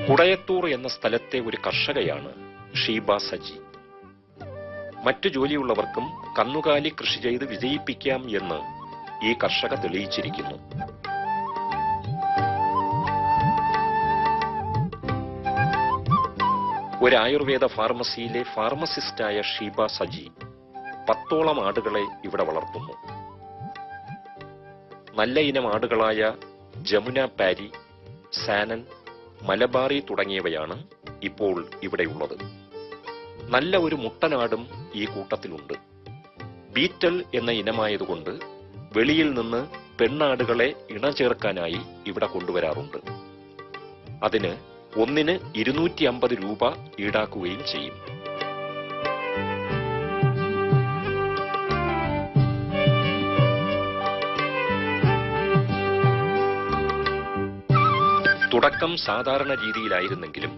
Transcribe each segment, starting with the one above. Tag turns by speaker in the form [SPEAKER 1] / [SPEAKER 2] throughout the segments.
[SPEAKER 1] കുടയത്തൂർ എന്ന സ്ഥലത്തെ ഒരു കർഷകയാണ് ഷീബ സജി. മറ്റു ജോലിയുള്ളവർക്കും കന്നുകാലി കൃഷി ചെയ്ത് വിജയിപ്പിക്കാം എന്ന് ഈ കർഷക തെളിയിച്ചിരിക്കുന്നു. ഒരു ആയുർവേദ ഫാർമസിയിലെ ഫാർമസിസ്റ്റായ ഷീബ സജി 10ഓളം ആടുകളെ ഇവിടെ വളർത്തുന്നു. നല്ല ഇനം ആടുകളായ ജമുന പാരി, സാനൻ, മലബാറി തുടങ്ങിയവയാണ് ഇപ്പോൾ ഇവിടെയുള്ളത്. നല്ല ഒരു മുട്ടനാടും ഈ കൂട്ടത്തിലുണ്ട്. ബീറ്റൽ എന്ന ഇനമായതുകൊണ്ട് വെളിയിൽ നിന്ന് പെണ്ണാടുകളെ ഇണചേർക്കാനായി ഇവിടെ കൊണ്ടുവരാറുണ്ട്. അതിന് ഒന്നിന് 250 രൂപ ഈടാക്കുകയും ചെയ്യും. തുടക്കം സാധാരണ രീതിയിലായിരുന്നെങ്കിലും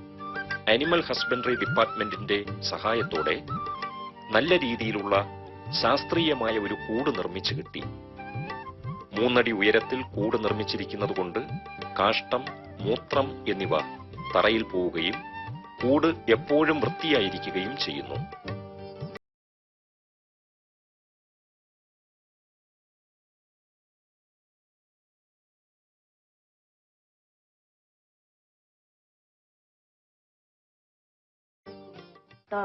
[SPEAKER 1] ആനിമൽ ഹസ്ബൻഡറി ഡിപ്പാർട്ട്മെന്റിന്റെ സഹായത്തോടെ നല്ല രീതിയിലുള്ള ശാസ്ത്രീയമായ ഒരു കൂട് നിർമ്മിച്ചു കിട്ടി. 3 അടി ഉയരത്തിൽ കൂട് നിർമ്മിച്ചിരിക്കുന്നതുകൊണ്ട് കാഷ്ടം, മൂത്രം എന്നിവ തറയിൽ പോവുകയും കൂട് എപ്പോഴും വൃത്തിയായിരിക്കുകയും ചെയ്യുന്നു.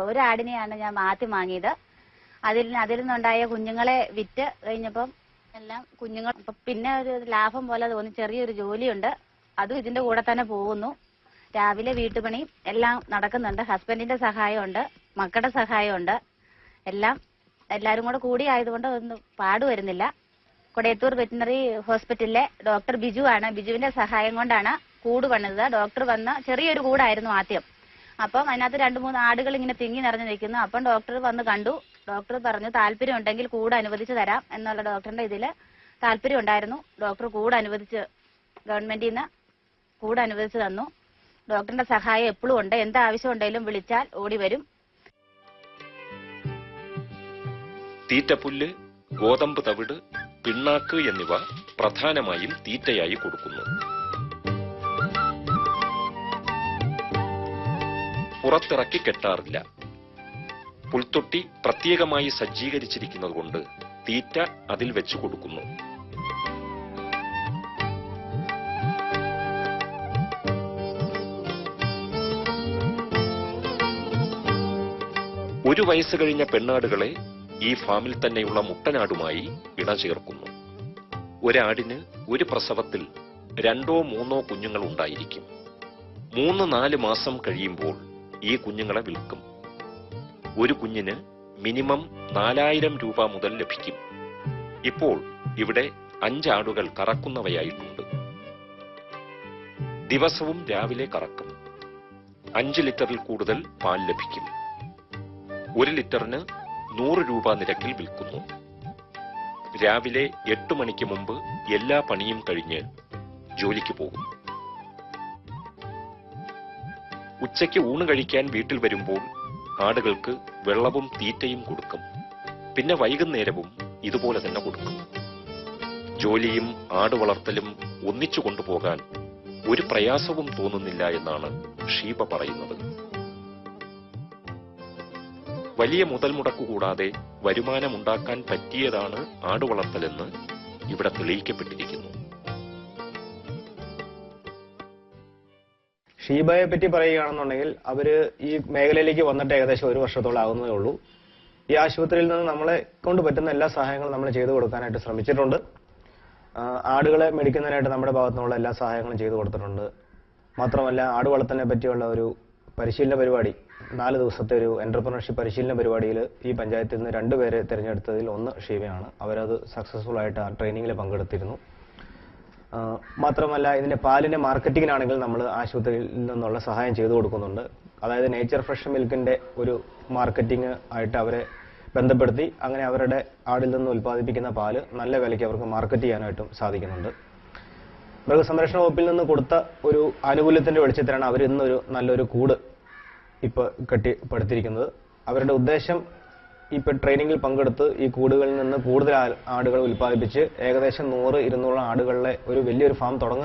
[SPEAKER 2] ഒരാടിനെയാണ് ഞാൻ ആദ്യം വാങ്ങിയത്. അതിൽ നിന്നുണ്ടായ കുഞ്ഞുങ്ങളെ വിറ്റ് കഴിഞ്ഞപ്പം എല്ലാം കുഞ്ഞുങ്ങൾ പിന്നെ ഒരു ലാഭം പോലെ തോന്നി. ചെറിയൊരു ജോലിയുണ്ട്, അതും ഇതിന്റെ കൂടെ തന്നെ പോകുന്നു. രാവിലെ വീട്ടുപണി എല്ലാം നടക്കുന്നുണ്ട്. ഹസ്ബൻഡിന്റെ സഹായമുണ്ട്, മക്കളുടെ സഹായമുണ്ട്. എല്ലാരും കൂടി ആയതുകൊണ്ട് ഒന്നും പാടുവരുന്നില്ല. കൊടയത്തൂർ വെറ്റിനറി ഹോസ്പിറ്റലിലെ ഡോക്ടർ ബിജു ആണ്. ബിജുവിന്റെ സഹായം കൊണ്ടാണ് കൂട് പണിത്. ഡോക്ടർ വന്ന് ചെറിയൊരു കൂടായിരുന്നു ആദ്യം. അപ്പം അതിനകത്ത് 2-3 ആടുകൾ ഇങ്ങനെ തിങ്ങി നിറഞ്ഞു നിൽക്കുന്നു. അപ്പം ഡോക്ടർ വന്ന് കണ്ടു. ഡോക്ടർ പറഞ്ഞു താല്പര്യം ഉണ്ടെങ്കിൽ കൂട് അനുവദിച്ചു തരാം എന്നുള്ള ഡോക്ടറിന്റെ ഇതില് താല്പര്യം ഉണ്ടായിരുന്നു. ഡോക്ടർ കൂട് അനുവദിച്ച് ഗവൺമെന്റിൽ നിന്ന് കൂട് അനുവദിച്ചു തന്നു. ഡോക്ടറിന്റെ സഹായം എപ്പോഴും ഉണ്ട്. എന്താവശ്യം ഉണ്ടെങ്കിലും വിളിച്ചാൽ ഓടി വരും.
[SPEAKER 1] തീറ്റപ്പുല്ല്, ഗോതമ്പ് തവിട്, പിണ്ണാക്ക് എന്നിവ പ്രധാനമായും തീറ്റയായി കൊടുക്കുന്നു. പുറത്തിറക്കി കെട്ടാറില്ല. പുൽത്തൊട്ടി പ്രത്യേകമായി സജ്ജീകരിച്ചിരിക്കുന്നതുകൊണ്ട് തീറ്റ അതിൽ വെച്ചു കൊടുക്കുന്നു. ഒരു വയസ്സ് കഴിഞ്ഞ പെണ്ണാടുകളെ ഈ ഫാമിൽ തന്നെയുള്ള മുട്ടനാടുമായി ഇണചേർക്കുന്നു. ഒരാടിന് ഒരു പ്രസവത്തിൽ 2-3 കുഞ്ഞുങ്ങൾ ഉണ്ടായിരിക്കും. 3-4 മാസം കഴിയുമ്പോൾ ഈ കുഞ്ഞുങ്ങളെ വിൽക്കും. ഒരു കുഞ്ഞിന് മിനിമം 4000 രൂപ മുതൽ ലഭിക്കും. ഇപ്പോൾ ഇവിടെ 5 ആടുകൾ കറക്കുന്നവയായിട്ടുണ്ട്. ദിവസവും രാവിലെ കറക്കും. 5 ലിറ്ററിൽ കൂടുതൽ പാൽ ലഭിക്കും. 1 ലിറ്ററിന് 100 രൂപ നിരക്കിൽ വിൽക്കുന്നു. രാവിലെ 8 മണിക്ക് മുമ്പ് എല്ലാ പണിയും കഴിഞ്ഞ് ജോലിക്ക് പോകും. ഉച്ചയ്ക്ക് ഊണ് കഴിക്കാൻ വീട്ടിൽ വരുമ്പോൾ ആടുകൾക്ക് വെള്ളവും തീറ്റയും കൊടുക്കും. പിന്നെ വൈകുന്നേരവും ഇതുപോലെ തന്നെ കൊടുക്കും. ജോലിയും ആട് വളർത്തലും ഒന്നിച്ചു കൊണ്ടുപോകാൻ ഒരു പ്രയാസവും തോന്നുന്നില്ല എന്നാണ് ഷീബ പറയുന്നത്. വലിയ മുതൽ മുടക്കു കൂടാതെ വരുമാനമുണ്ടാക്കാൻ പറ്റിയതാണ് ആടുവളർത്തലെന്ന് ഇവിടെ തെളിയിക്കപ്പെട്ടിരിക്കുന്നു.
[SPEAKER 3] ഷീബയെ പറ്റി പറയുകയാണെന്നുണ്ടെങ്കിൽ അവര് ഈ മേഖലയിലേക്ക് വന്നിട്ട് ഏകദേശം 1 വർഷത്തോളം ആകുന്നതേ ഉള്ളൂ. ഈ ആശുപത്രിയിൽ നിന്ന് നമ്മളെ കൊണ്ട് പറ്റുന്ന എല്ലാ സഹായങ്ങളും നമ്മൾ ചെയ്തു കൊടുക്കാനായിട്ട് ശ്രമിച്ചിട്ടുണ്ട്. ആടുകളെ മേടിക്കുന്നതിനായിട്ട് നമ്മുടെ ഭാഗത്തുനിന്നുള്ള എല്ലാ സഹായങ്ങളും ചെയ്തു കൊടുത്തിട്ടുണ്ട്. മാത്രമല്ല ആട് വളർത്തലിനെ പറ്റിയുള്ള ഒരു പരിശീലന പരിപാടി 4 ദിവസത്തെ ഒരു എന്റർപ്രണർഷിപ്പ് പരിശീലന പരിപാടിയിൽ ഈ പഞ്ചായത്തിൽ നിന്ന് 2 പേരെ തിരഞ്ഞെടുത്തതിൽ ഒന്ന് ഷീബയാണ്. അവരത് സക്സസ്ഫുൾ ആയിട്ട് ആ ട്രെയിനിങ്ങിൽ പങ്കെടുത്തിരുന്നു. മാത്രമല്ല ഇതിന്റെ പാലിന്റെ മാർക്കറ്റിങ്ങിനാണെങ്കിൽ നമ്മൾ ആശുപത്രിയിൽ നിന്നുള്ള സഹായം ചെയ്തു കൊടുക്കുന്നുണ്ട്. അതായത് നേച്ചർ ഫ്രഷ് മിൽക്കിന്റെ ഒരു മാർക്കറ്റിംഗ് ആയിട്ട് അവരെ ബന്ധപ്പെടുത്തി അങ്ങനെ അവരുടെ ആടിൽ നിന്ന് ഉൽപ്പാദിപ്പിക്കുന്ന പാല് നല്ല വിലയ്ക്ക് അവർക്ക് മാർക്കറ്റ് ചെയ്യാനായിട്ടും സാധിക്കുന്നുണ്ട്. മൃഗസംരക്ഷണ വകുപ്പിൽ നിന്ന് കൊടുത്ത ഒരു ആനുകൂല്യത്തിന്റെ വെളിച്ചത്തിലാണ് അവർ ഇന്നൊരു നല്ലൊരു കൂട് ഇപ്പോൾ കെട്ടിപ്പടുത്തിരിക്കുന്നത്. അവരുടെ ഉദ്ദേശം ഇപ്പോൾ ട്രെയിനിങ്ങിൽ പങ്കെടുത്ത് ഈ കൂടുകളിൽ നിന്ന് കൂടുതൽ ആടുകൾ ഉൽപ്പാദിപ്പിച്ച് ഏകദേശം 100-200 ആടുകളുടെ ഒരു വലിയൊരു ഫാം തുടങ്ങുക